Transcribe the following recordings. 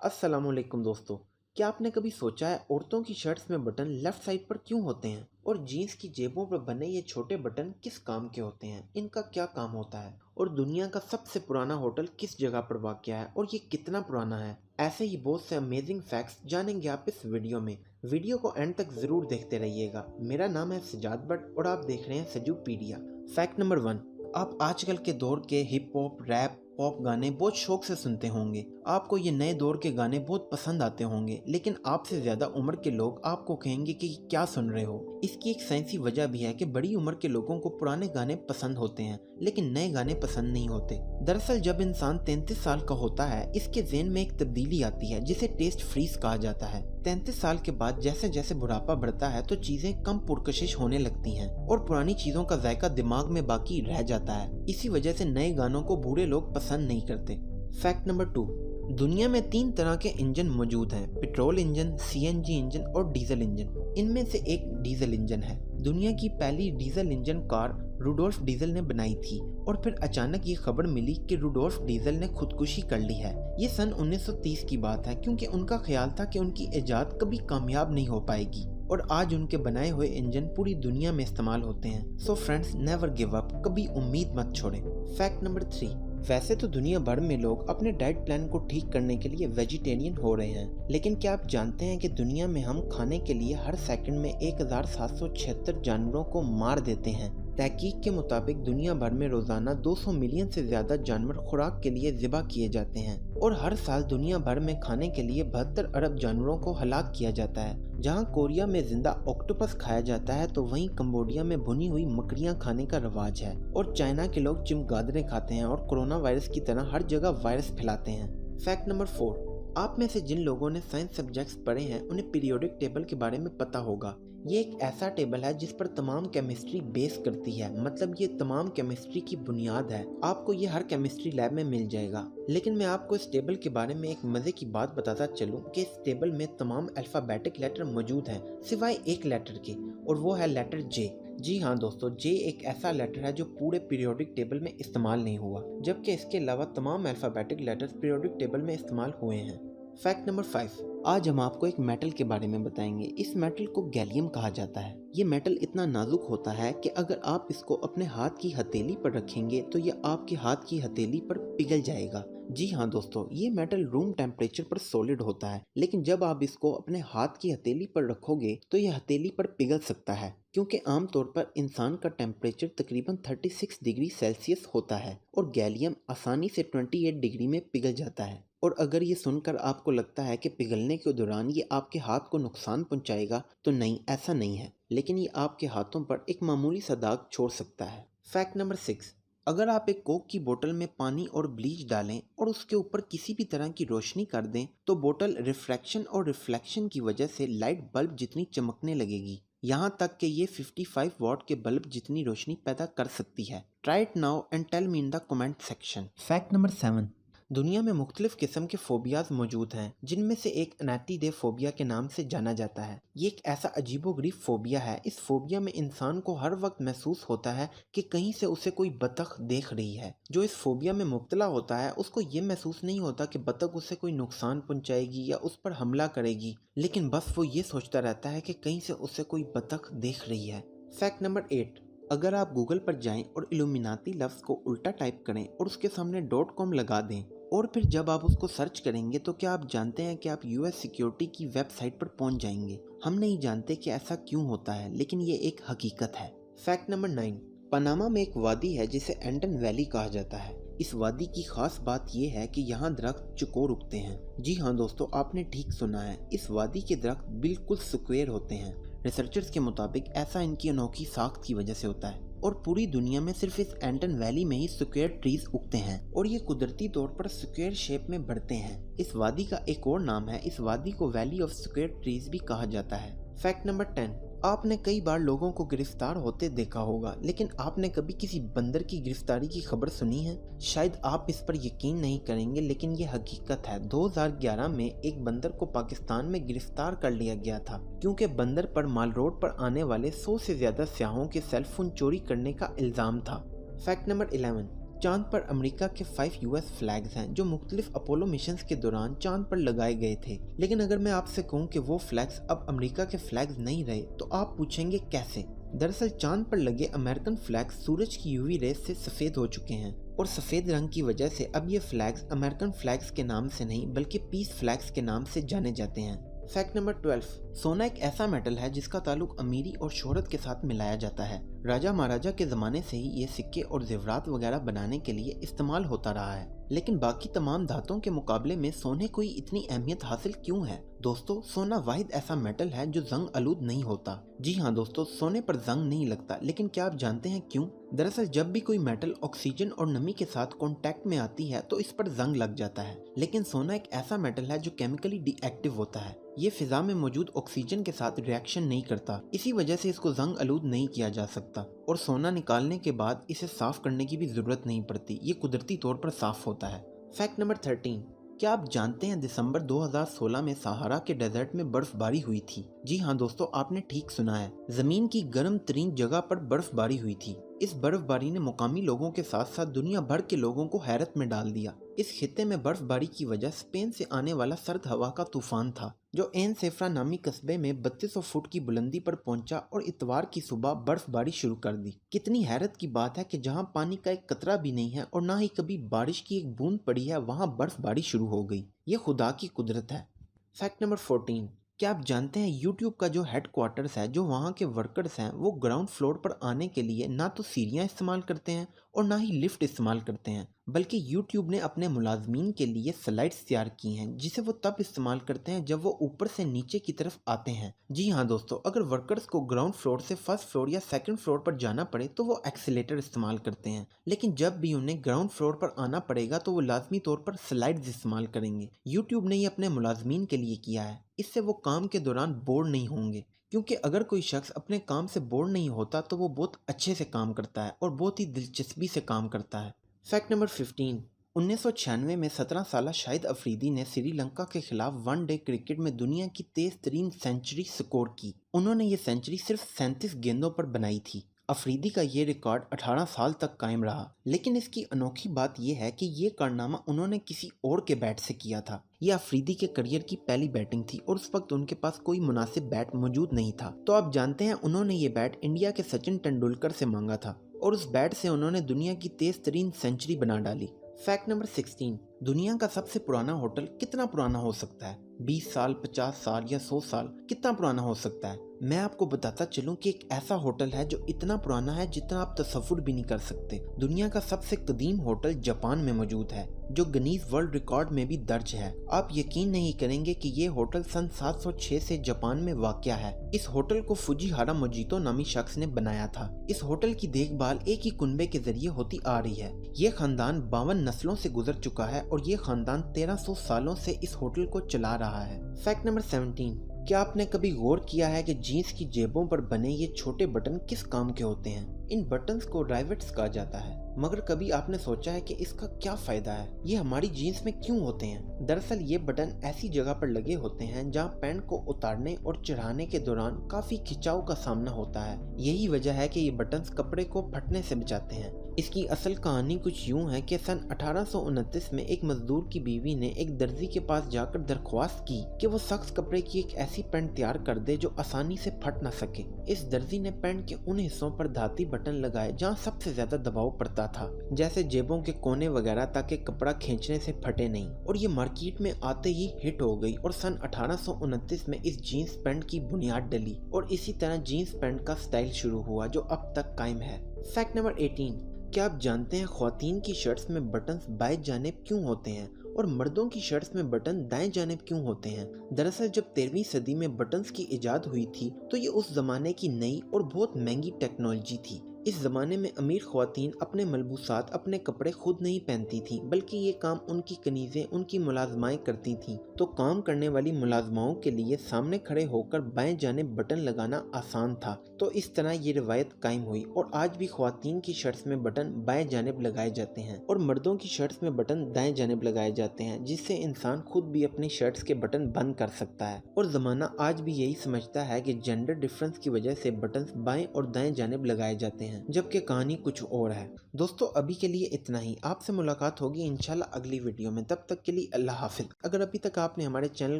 अस्सलामुअलैकुम दोस्तों। क्या आपने कभी सोचा है औरतों की शर्ट्स में बटन लेफ्ट साइड पर क्यों होते हैं और जीन्स की जेबों पर बने ये छोटे बटन किस काम के होते हैं, इनका क्या काम होता है और दुनिया का सबसे पुराना होटल किस जगह पर वाक़या है और ये कितना पुराना है। ऐसे ही बहुत से अमेजिंग फैक्ट्स जानेंगे आप इस वीडियो में। वीडियो को एंड तक ज़रूर देखते रहिएगा। मेरा नाम है सजाद भट्ट और आप देख रहे हैं सजूपीडिया। फैक्ट नंबर 1, आप आजकल के दौर के हिप हॉप, रैप, पॉप गाने बहुत शौक से सुनते होंगे। आपको ये नए दौर के गाने बहुत पसंद आते होंगे, लेकिन आपसे ज्यादा उम्र के लोग आपको कहेंगे कि क्या सुन रहे हो। इसकी एक साइंसी वजह भी है कि बड़ी उम्र के लोगों को पुराने गाने पसंद होते हैं लेकिन नए गाने पसंद नहीं होते। दरअसल जब इंसान 33 साल का होता है, इसके ज़हन में एक तब्दीली आती है जिसे टेस्ट फ्रीज कहा जाता है। 33 साल के बाद जैसे जैसे बुढ़ापा बढ़ता है तो चीजें कम पुरकशिश होने लगती हैं और पुरानी चीजों का जायका दिमाग में बाकी रह जाता है। इसी वजह से नए गानों को बूढ़े लोग पसंद नहीं करते। फैक्ट नंबर 2, दुनिया में 3 तरह के इंजन मौजूद हैं, पेट्रोल इंजन, सीएनजी इंजन और डीजल इंजन। इनमें से एक डीजल इंजन है। दुनिया की पहली diesel engine car Rudolf Diesel ने बनाई थी और फिर अचानक ये खबर मिली कि रुडोल्फ डीजल ने खुदकुशी कर ली है। ये सन 1930 की बात है, क्योंकि उनका ख्याल था कि उनकी इजाद कभी कामयाब नहीं हो पाएगी और आज उनके बनाए हुए इंजन पूरी दुनिया में इस्तेमाल होते हैं। So friends, never give up, कभी उम्मीद मत छोड़ें। फैक्ट नंबर 3, वैसे तो दुनिया भर में लोग अपने डाइट प्लान को ठीक करने के लिए वेजिटेरियन हो रहे हैं, लेकिन क्या आप जानते हैं कि दुनिया में हम खाने के लिए हर सेकंड में 1776 जानवरों को मार देते हैं। तहकीक के मुताबिक दुनिया भर में रोजाना 200 मिलियन से ज्यादा जानवर खुराक के लिए ज़िबा किए जाते हैं और हर साल दुनिया भर में खाने के लिए 72 अरब जानवरों को हलाक किया जाता है। जहां कोरिया में जिंदा ऑक्टोपस खाया जाता है तो वहीं कंबोडिया में भुनी हुई मकड़ियां खाने का रिवाज है और चाइना के लोग चिमगादड़ें खाते हैं और कोरोना वायरस की तरह हर जगह वायरस फैलाते हैं। फैक्ट नंबर 4, आप में से जिन लोगों ने साइंस सब्जेक्ट्स पढ़े हैं उन्हें पीरियोडिक टेबल के बारे में पता होगा। ये एक ऐसा टेबल है जिस पर तमाम केमिस्ट्री बेस करती है, मतलब ये तमाम केमिस्ट्री की बुनियाद है। आपको ये हर केमिस्ट्री लैब में मिल जाएगा। लेकिन मैं आपको इस टेबल के बारे में एक मजे की बात बताता चलूं कि इस टेबल में तमाम अल्फाबेटिक लेटर मौजूद हैं सिवाय एक लेटर के, और वो है लेटर जे। जी हाँ दोस्तों, जे एक ऐसा लेटर है जो पूरे पीरियोडिक टेबल में इस्तेमाल नहीं हुआ, जबकि इसके अलावा तमाम अल्फाबेटिक लेटर्स पीरियोडिक टेबल में इस्तेमाल हुए हैं। फैक्ट नंबर 5, आज हम आपको एक मेटल के बारे में बताएंगे। इस मेटल को गैलियम कहा जाता है। ये मेटल इतना नाजुक होता है कि अगर आप इसको अपने हाथ की हथेली पर रखेंगे तो ये आपके हाथ की हथेली पर पिघल जाएगा। जी हाँ दोस्तों, ये मेटल रूम टेम्परेचर पर सॉलिड होता है, लेकिन जब आप इसको अपने हाथ की हथेली पर रखोगे तो ये हथेली पर पिघल सकता है, क्योंकि आमतौर पर इंसान का टेम्परेचर तकरीबन 36 डिग्री सेल्सियस होता है और गैलियम आसानी से 28 डिग्री में पिघल जाता है। और अगर ये सुनकर आपको लगता है कि पिघलने के दौरान ये आपके हाथ को नुकसान पहुंचाएगा, तो नहीं, ऐसा नहीं है, लेकिन ये आपके हाथों पर एक मामूली सा दाग छोड़ सकता है। फैक्ट नंबर 6, अगर आप एक कोक की बोतल में पानी और ब्लीच डालें और उसके ऊपर किसी भी तरह की रोशनी कर दें तो बोतल रिफ्रैक्शन और रिफ्लेक्शन की वजह से लाइट बल्ब जितनी चमकने लगेगी, यहाँ तक कि ये 55 वॉट के बल्ब जितनी रोशनी पैदा कर सकती है। Try it now and tell me in the comment section. Fact number 7, दुनिया में मुख्तलिफ किस्म के फोबियाज मौजूद हैं, जिनमें से एक एनाटीडे फोबिया के नाम से जाना जाता है। ये एक ऐसा अजीबोगरीब फोबिया है। इस फोबिया में इंसान को हर वक्त महसूस होता है कि कहीं से उसे कोई बतख देख रही है। जो इस फोबिया में मुब्तला होता है उसको ये महसूस नहीं होता कि बतख उसे कोई नुकसान पहुंचाएगी या उस पर हमला करेगी, लेकिन बस वो ये सोचता रहता है कि कहीं से उसे कोई बतख देख रही है। फैक्ट नंबर 8, अगर आप गूगल पर जाएं और इल्यूमिनाती लफ्ज़ को उल्टा टाइप करें और उसके सामने .com लगा दें और फिर जब आप उसको सर्च करेंगे तो क्या आप जानते हैं कि आप यूएस सिक्योरिटी की वेबसाइट पर पहुंच जाएंगे। हम नहीं जानते कि ऐसा क्यों होता है, लेकिन ये एक हकीकत है। फैक्ट नंबर 9, पनामा में एक वादी है जिसे एंटन वैली कहा जाता है। इस वादी की खास बात यह है कि यहाँ दरख्त चौकोर उगते हैं। जी हाँ दोस्तों, आपने ठीक सुना है, इस वादी के दरख्त बिल्कुल स्क्वायर होते हैं। रिसर्चर्स के मुताबिक ऐसा इनकी अनोखी साख्त की वजह से होता है और पूरी दुनिया में सिर्फ इस एंटन वैली में ही स्क्वायर ट्रीज उगते हैं और ये कुदरती तौर पर स्क्वायर शेप में बढ़ते हैं। इस वादी का एक और नाम है, इस वादी को वैली ऑफ स्क्वायर ट्रीज भी कहा जाता है। फैक्ट नंबर 10, आपने कई बार लोगों को गिरफ्तार होते देखा होगा, लेकिन आपने कभी किसी बंदर की गिरफ्तारी की खबर सुनी है? शायद आप इस पर यकीन नहीं करेंगे, लेकिन ये हकीकत है। 2011 में एक बंदर को पाकिस्तान में गिरफ्तार कर लिया गया था क्योंकि बंदर पर माल रोड पर आने वाले 100 से ज्यादा सयाहों के सेलफोन चोरी करने का इल्जाम था। फैक्ट नंबर 11, चांद पर अमेरिका के 5 यूएस फ्लैग्स हैं जो मुख्तलिफ अपोलो मिशंस के दौरान चांद पर लगाए गए थे। लेकिन अगर मैं आपसे कहूँ कि वो फ्लैग्स अब अमेरिका के फ्लैग्स नहीं रहे तो आप पूछेंगे कैसे। दरअसल चांद पर लगे अमेरिकन फ्लैग्स सूरज की यूवी रेस से सफेद हो चुके हैं और सफेद रंग की वजह से अब ये फ्लैग्स अमेरिकन फ्लैग्स के नाम से नहीं बल्कि पीस फ्लैग्स के नाम से जाने जाते हैं। फैक्ट नंबर 12, सोना एक ऐसा मेटल है जिसका ताल्लुक अमीरी और शोहरत के साथ मिलाया जाता है। राजा महाराजा के ज़माने से ही ये सिक्के और जेवरात वगैरह बनाने के लिए इस्तेमाल होता रहा है। लेकिन बाकी तमाम धातुओं के मुकाबले में सोने को ही इतनी अहमियत हासिल क्यों है? दोस्तों, सोना वाहिद ऐसा मेटल है जो जंग आलूद नहीं होता। जी हाँ दोस्तों, सोने पर जंग नहीं लगता। लेकिन क्या आप जानते हैं क्यों? दरअसल जब भी कोई मेटल ऑक्सीजन और नमी के साथ कांटेक्ट में आती है तो इस पर जंग लग जाता है। लेकिन सोना एक ऐसा मेटल है जो केमिकली डीएक्टिव होता है। ये फिजा में मौजूद ऑक्सीजन के साथ रिएक्शन नहीं करता, इसी वजह से इसको जंग आलूद नहीं किया जा सकता। और सोना निकालने के बाद इसे साफ करने की भी जरूरत नहीं पड़ती, ये कुदरती तौर पर साफ होता है। फैक्ट नंबर 13, क्या आप जानते हैं दिसंबर 2016 में सहारा के डेजर्ट में बर्फबारी हुई थी? जी हाँ दोस्तों, आपने ठीक सुना है, जमीन की गर्म तरीन जगह पर बर्फबारी हुई थी। इस बर्फबारी ने मुकामी लोगों के साथ साथ दुनिया भर के लोगों को हैरत में डाल दिया। इस खित्ते में बर्फबारी की वजह स्पेन से आने वाला सर्द हवा का तूफान था जो एन सेफ्रा नामी कस्बे में 3200 फुट की बुलंदी पर पहुंचा और इतवार की सुबह बर्फबारी शुरू कर दी। कितनी हैरत की बात है कि जहां पानी का एक कतरा भी नहीं है और ना ही कभी बारिश की एक बूंद पड़ी है, वहां बर्फबारी शुरू हो गई। ये खुदा की कुदरत है। फैक्ट नंबर 14, क्या आप जानते हैं यूट्यूब का जो हेडक्वार्टर्स है, जो वहाँ के वर्कर्स हैं, वो ग्राउंड फ्लोर पर आने के लिए ना तो सीढ़ियाँ इस्तेमाल करते हैं और ना ही लिफ्ट इस्तेमाल करते हैं, बल्कि यूट्यूब ने अपने मुलाजमीन के लिए स्लाइड्स तैयार की हैं जिसे वो तब इस्तेमाल करते हैं जब वो ऊपर से नीचे की तरफ आते हैं। जी हाँ दोस्तों, अगर वर्कर्स को ग्राउंड फ्लोर से फर्स्ट फ्लोर या सेकंड फ्लोर पर जाना पड़े तो वो एक्सीलेटर इस्तेमाल करते हैं, लेकिन जब भी उन्हें ग्राउंड फ्लोर पर आना पड़ेगा तो वो लाजमी तौर पर स्लाइड्स इस्तेमाल करेंगे। यूट्यूब ने ये अपने मुलाजमीन के लिए किया है, इससे वो काम के दौरान बोर नहीं होंगे, क्योंकि अगर कोई शख्स अपने काम से बोर नहीं होता तो वो बहुत अच्छे से काम करता है और बहुत ही दिलचस्पी से काम करता है। फैक्ट नंबर 15, 1996 में 17 साला शाहिद अफरीदी ने श्रीलंका के खिलाफ वनडे क्रिकेट में दुनिया की तेज तरीन सेंचुरी स्कोर की। उन्होंने ये सेंचुरी सिर्फ 37 गेंदों पर बनाई थी। अफरीदी का ये रिकॉर्ड 18 साल तक कायम रहा, लेकिन इसकी अनोखी बात यह है कि ये कारनामा उन्होंने किसी और के बैट से किया था। यह अफरीदी के करियर की पहली बैटिंग थी और उस वक्त उनके पास कोई मुनासिब बैट मौजूद नहीं था। तो आप जानते हैं उन्होंने ये बैट इंडिया के सचिन तेंदुलकर से मांगा था और उस बैट से उन्होंने दुनिया की तेज तरीन सेंचुरी बना डाली। फैक्ट नंबर 16, दुनिया का सबसे पुराना होटल कितना पुराना हो सकता है? 20 साल, 50 साल या 100 साल, कितना पुराना हो सकता है? मैं आपको बताता चलूं कि एक ऐसा होटल है जो इतना पुराना है जितना आप तसव्वुर भी नहीं कर सकते। दुनिया का सबसे कदीम होटल जापान में मौजूद है, जो गिनीज वर्ल्ड रिकॉर्ड में भी दर्ज है। आप यकीन नहीं करेंगे कि ये होटल सन 706 से जापान में वाक़या है। इस होटल को फुजीहारा मोजितो नामी शख्स ने बनाया था। इस होटल की देखभाल एक ही कुनबे के जरिए होती आ रही है। ये खानदान 52 नस्लों से गुजर चुका है और ये खानदान 1300 सालों से इस होटल को चला रहा है। फैक्ट नंबर 17, क्या आपने कभी गौर किया है कि जीन्स की जेबों पर बने ये छोटे बटन किस काम के होते हैं? इन बटन्स को राइवेट्स कहा जाता है, मगर कभी आपने सोचा है कि इसका क्या फायदा है? ये हमारी जीन्स में क्यों होते हैं? दरअसल ये बटन ऐसी जगह पर लगे होते हैं जहां पैंट को उतारने और चढ़ाने के दौरान काफी खिंचाव का सामना होता है। यही वजह है कि ये बटन्स कपड़े को फटने से बचाते हैं। इसकी असल कहानी कुछ यूं है कि सन 1829 में एक मजदूर की बीवी ने एक दर्जी के पास जाकर दरख्वास्त की कि वो सख्त कपड़े की एक ऐसी पैंट तैयार कर दे जो आसानी से फट न सके। इस दर्जी ने पैंट के उन हिस्सों पर धाती बटन लगाए जहां सबसे ज्यादा दबाव पड़ता था, जैसे जेबों के कोने वगैरह, ताकि कपड़ा खींचने से फटे नहीं। और ये मार्केट में आते ही हिट हो गई और सन 1829 में इस जीन्स पैंट की बुनियाद डली और इसी तरह जीन्स पैंट का स्टाइल शुरू हुआ जो अब तक कायम है। फैक्ट नंबर 18, क्या आप जानते हैं ख्वातीन की शर्ट्स में बटन्स बाएं जानिब क्यों होते हैं और मर्दों की शर्ट्स में बटन दाएं जानिब क्यों होते हैं? दरअसल जब 13वीं सदी में बटन्स की इजाद हुई थी तो ये उस जमाने की नई और बहुत महंगी टेक्नोलॉजी थी। इस जमाने में अमीर ख्वातीन अपने मलबूसात, अपने कपड़े खुद नहीं पहनती थीं, बल्कि ये काम उनकी कनीजें, उनकी मुलाजमाएं करती थीं। तो काम करने वाली मुलाजमाओं के लिए सामने खड़े होकर बाएं जानिब बटन लगाना आसान था। तो इस तरह ये रिवायत कायम हुई और आज भी ख्वातीन की शर्ट्स में बटन बाएं जानिब लगाए जाते हैं और मर्दों की शर्ट्स में बटन दाएं जानिब लगाए जाते हैं, जिससे इंसान खुद भी अपनी शर्ट्स के बटन बंद कर सकता है। और जमाना आज भी यही समझता है कि जेंडर डिफरेंस की वजह से बटन बाएं और दाएं जानिब लगाए जाते हैं। हैं, जबकि कहानी कुछ और है। दोस्तों अभी के लिए इतना ही। आपसे मुलाकात होगी इंशाल्लाह अगली वीडियो में। तब तक के लिए अल्लाह हाफिज। अगर अभी तक आपने हमारे चैनल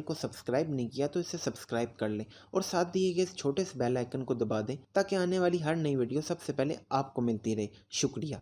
को सब्सक्राइब नहीं किया तो इसे सब्सक्राइब कर लें और साथ दिए गए इस छोटे से बेल आइकन को दबा दें ताकि आने वाली हर नई वीडियो सबसे पहले आपको मिलती रहे। शुक्रिया।